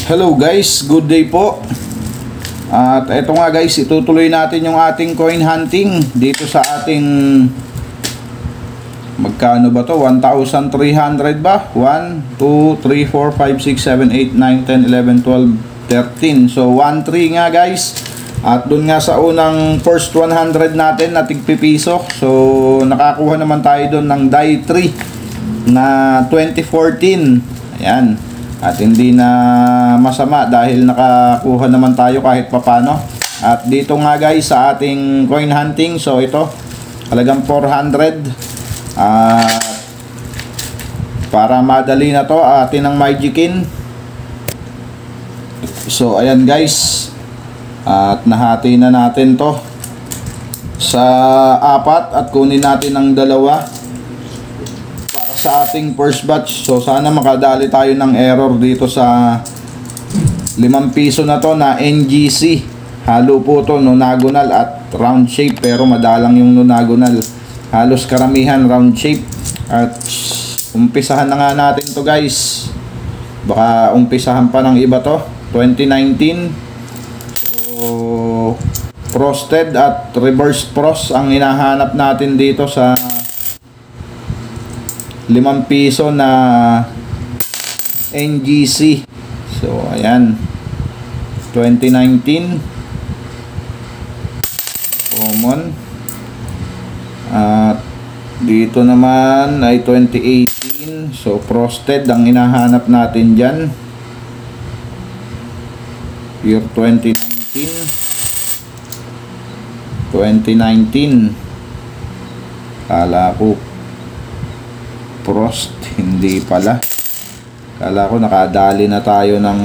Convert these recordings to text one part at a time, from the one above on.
Hello guys, good day po. At eto nga guys, itutuloy natin yung ating coin hunting dito sa ating, magkano ba to? 1,300 ba? 1, 2, 3, 4, 5, 6, 7, 8, 9, 10, 11, 12, 13. So 1-3 nga guys. At dun nga sa unang first 100 natin na tigpipiso, so nakakuha naman tayo dun ng die 3 na 2014. Ayan. At hindi na masama dahil nakakuha naman tayo kahit papano. At dito nga guys sa ating coin hunting, so ito talagang 400. Para madali na to, atin ang magicin. So ayan guys, at nahati na natin to sa 4 at kunin natin ang dalawa sa ating first batch. So sana makadali tayo ng error dito sa 5 piso na to na NGC. Halo po to nonagonal at round shape, pero madalang yung nonagonal. Halos karamihan round shape. At umpisahan na nga natin to guys. Baka umpisahan pa ng iba to. 2019. So frosted at reverse frost ang hinahanap natin dito sa 5 piso na NGC. So ayan, 2019 common. At dito naman ay 2018. So frosted ang hinahanap natin dyan, year 2019. Kala ko frost, hindi pala. Kala ko nakadali na tayo ng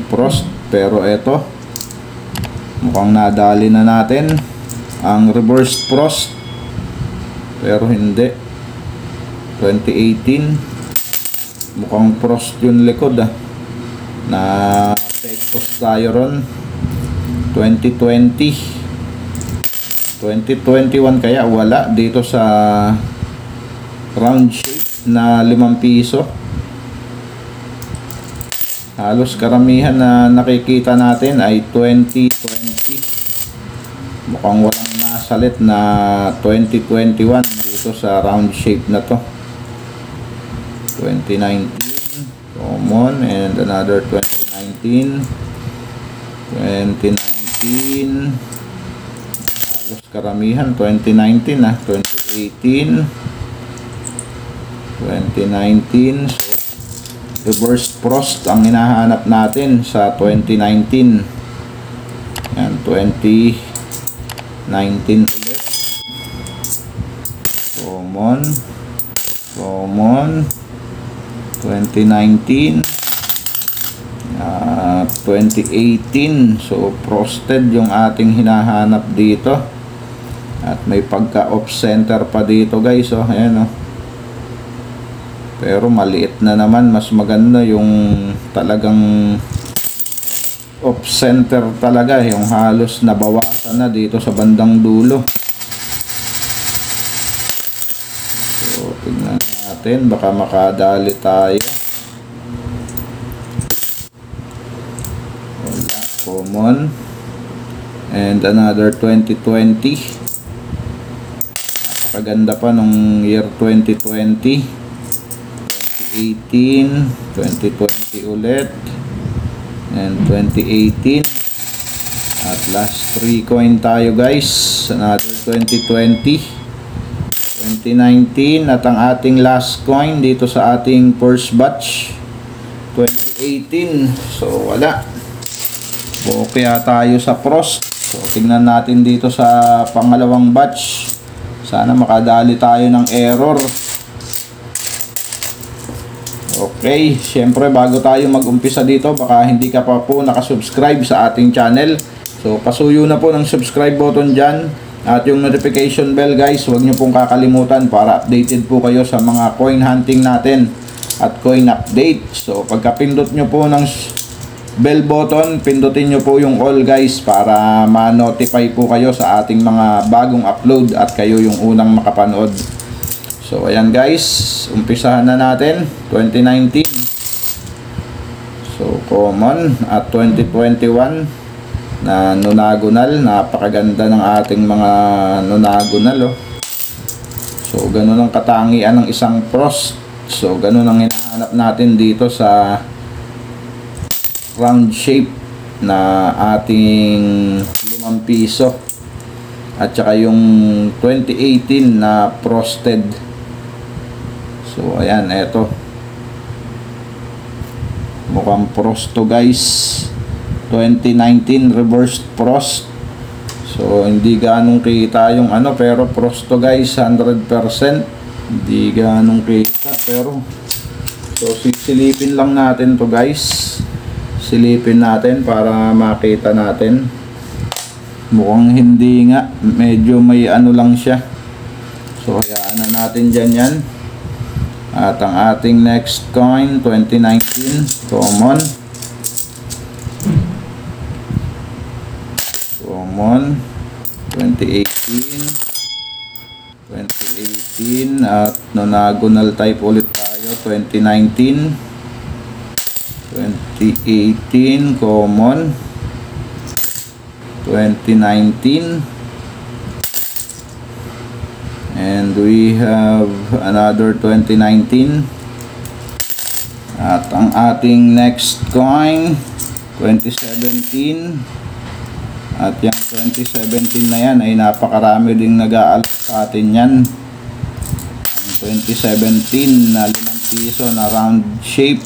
frost, pero eto mukhang nadali na natin ang reverse frost, pero hindi. 2018 mukhang frost yung likod na pektos tayo ron. 2021 kaya wala dito sa round shape na 5 piso. Halos karamihan na nakikita natin ay 2020. Mukhang walang nasalit na 2021 dito sa round shape na to. 2019 common, and another 2019. Halos karamihan 2019 2018, 2019. So reverse frost ang hinahanap natin sa 2019. Yan, 2019 ulit. Common 2019. 2018. So frosted yung ating hinahanap dito. At may pagka off center pa dito guys. Ayan pero maliit na naman. Mas maganda yung talagang off center talaga, yung halos nabawasan na dito sa bandang dulo. So tingnan natin, baka makadali tayo. Wala, common. And another 2020. Napakaganda pa nung year 2020. 2018, 2020 ulit, and 2018. At last 3 coin tayo guys. Another 2020, 2019, at ang ating last coin dito sa ating first batch 2018. So wala, okay tayo sa frost. So tingnan natin dito sa pangalawang batch, sana makadali tayo ng error. Okay, syempre bago tayo mag-umpisa dito, baka hindi ka pa po nakasubscribe sa ating channel. So pasuyo na po ng subscribe button dyan. At yung notification bell guys, huwag nyo pong kakalimutan para updated po kayo sa mga coin hunting natin at coin update. So pagka-pindot nyo po ng bell button, pindutin nyo po yung all guys para ma-notify po kayo sa ating mga bagong upload at kayo yung unang makapanood. So ayan guys, umpisahan na natin 2019. So common at 2021 na nonagonal. Napakaganda ng ating mga nonagonal, oh. So ganun ang katangian ng isang frost. So ganun ang hinahanap natin dito sa round shape na ating 5 piso at saka yung 2018 na frosted. So ayan, eto mukhang frost to guys. 2019 reversed frost. So hindi ganong kita yung ano, pero frost to guys, 100%. Hindi ganong kita, pero so sisilipin lang natin to guys. Silipin natin para makita natin. Mukhang hindi nga, medyo may ano lang siya. So hayaan na natin dyan yan. At ang ating next coin, 2019 common. Common 2018 at nonagonal type ulit tayo. 2019 common 2019, and we have another 2019. At ang ating next coin 2017, at yung 2017 na yan ay napakarami ding nag-aalok sa atin yan. Ang 2017 na 5 piso na round shape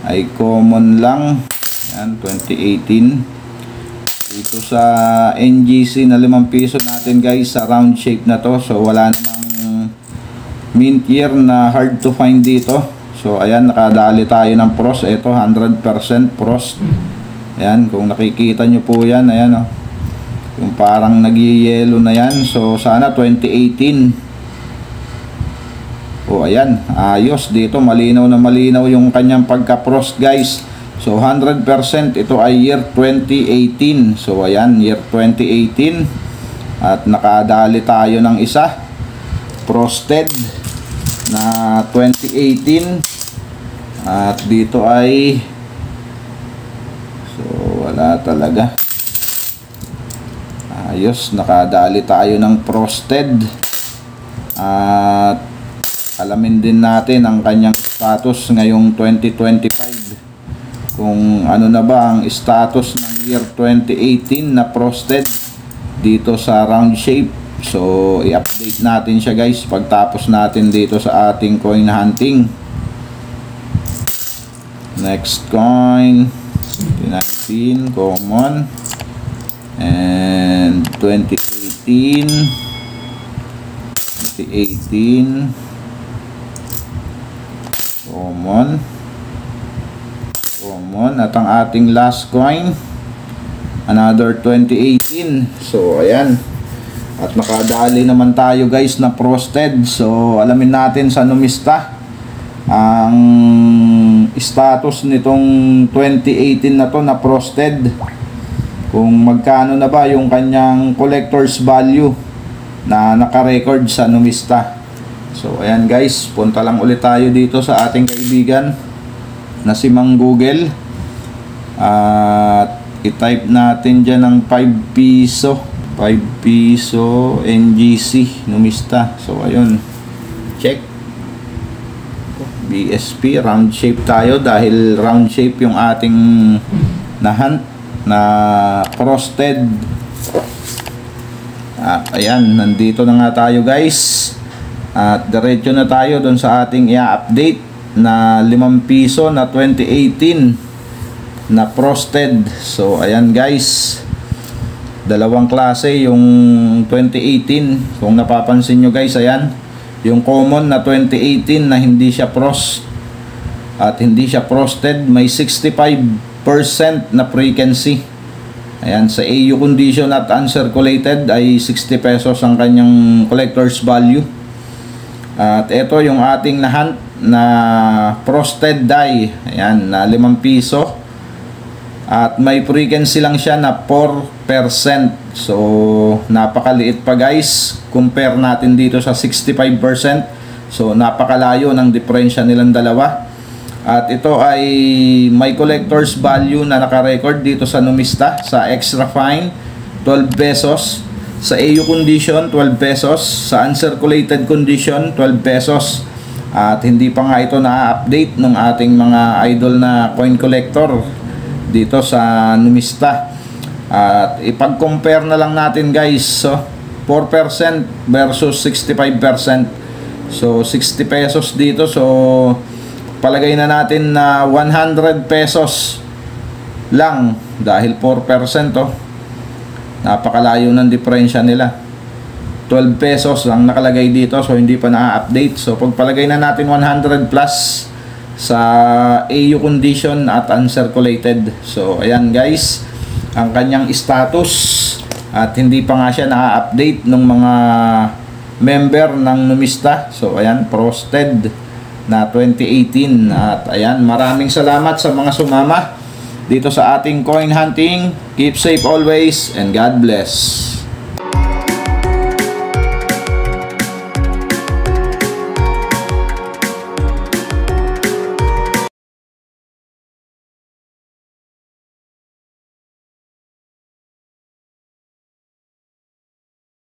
ay common lang yan. 2018 dito sa NGC na 5 piso natin guys, sa round shape na to. So wala namang mint year na hard to find dito. So ayan, nakadali tayo ng frost. Ito 100% frost. Ayan, kung nakikita nyo po yan, ayan, oh, yung parang nag-yellow na yan. So sana 2018. O ayan, ayos dito, malinaw na malinaw yung kanyang pagka-frost guys. So 100% ito ay year 2018. So ayan, year 2018. At nakadali tayo ng isa frosted na 2018. At dito ay so wala talaga. Ayos, nakadali tayo ng frosted. At alamin din natin ang kanyang status ngayong 2025. Kung ano na ba ang status ng year 2018 na frosted dito sa round shape. So i-update natin siya guys pagtapos natin dito sa ating coin hunting. Next coin 2019 common, and 2018 common. At ang ating last coin another 2018. So ayan, at nakadali naman tayo guys na frosted. So alamin natin sa numista ang status nitong 2018 na to na frosted, kung magkano na ba yung kanyang collector's value na naka-record sa numista. So ayan guys, punta lang ulit tayo dito sa ating kaibigan na si Mang Google. At i-type natin dyan ng 5 piso NGC numista. So ayun, check BSP round shape tayo dahil round shape yung ating nahunt na frosted. At ayan, nandito na nga tayo guys. At diretso na tayo doon sa ating i-update na 5 piso na 2018 na frosted. So ayan guys, dalawang klase yung 2018. Kung napapansin nyo guys, ayan yung common na 2018 na hindi siya frost at hindi siya frosted, may 65% na frequency. Ayan, sa AU condition at uncirculated ay 60 pesos ang kanyang collector's value. At ito yung ating nahunt na frosted die, ayan, na 5 piso. At may frequency lang siya na 4%. So napakaliit pa guys, compare natin dito sa 65%. So napakalayo ng diferensya nilang dalawa. At ito ay may collector's value na naka-record dito sa Numista. Sa extra fine, 12 pesos. Sa AU condition, 12 pesos. Sa uncirculated condition, 12 pesos. At hindi pa nga ito na-update ng ating mga idol na coin collector dito sa Numista. At ipag-compare na lang natin guys. So, 4% versus 65%. So, 60 pesos dito. So, palagay na natin na 100 pesos lang dahil 4% oh. Napakalayo ng diferensya nila. 12 pesos ang nakalagay dito, so hindi pa na-update. So, pagpalagay na natin 100 plus sa AU condition at uncirculated. So, ayan guys, ang kanyang status at hindi pa nga siya na-update ng mga member ng Numista. So ayan, frosted na 2018. At ayan, maraming salamat sa mga sumama dito sa ating coin hunting. Keep safe always and God bless.